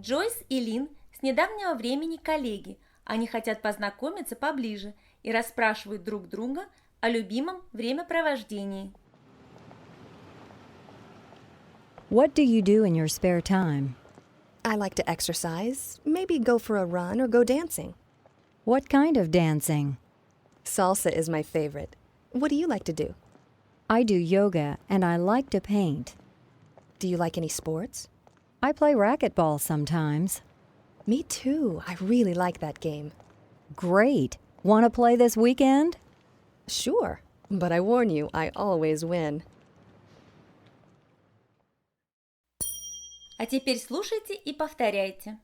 Джойс и Лин с недавнего времени коллеги. Они хотят познакомиться поближе и расспрашивают друг друга о любимом времяпровождении. What do you do in your spare time? I like to exercise, maybe go for a run or go dancing. What kind of dancing? Salsa is my favorite. What do you like to do? I do yoga and I like to paint. Do you like any sports? I play racquetball sometimes. Me too. I really like that game. Great. Want to play this weekend? Sure, but I warn you, I always win. А теперь слушайте и повторяйте.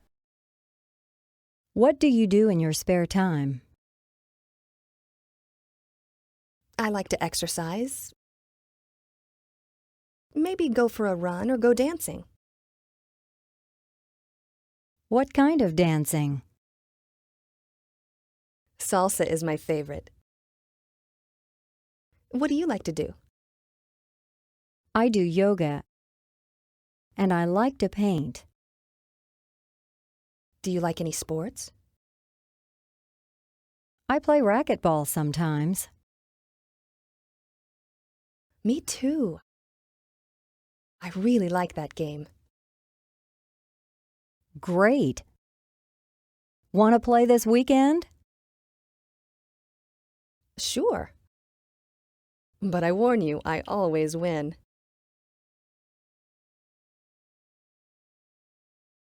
What do you do in your spare time? I like to exercise, maybe go for a run or go dancing. What kind of dancing? Salsa is my favorite. What do you like to do? I do yoga and I like to paint. Do you like any sports? I play racquetball sometimes. Me too. I really like that game. Great. Want to play this weekend? Sure. But I warn you, I always win.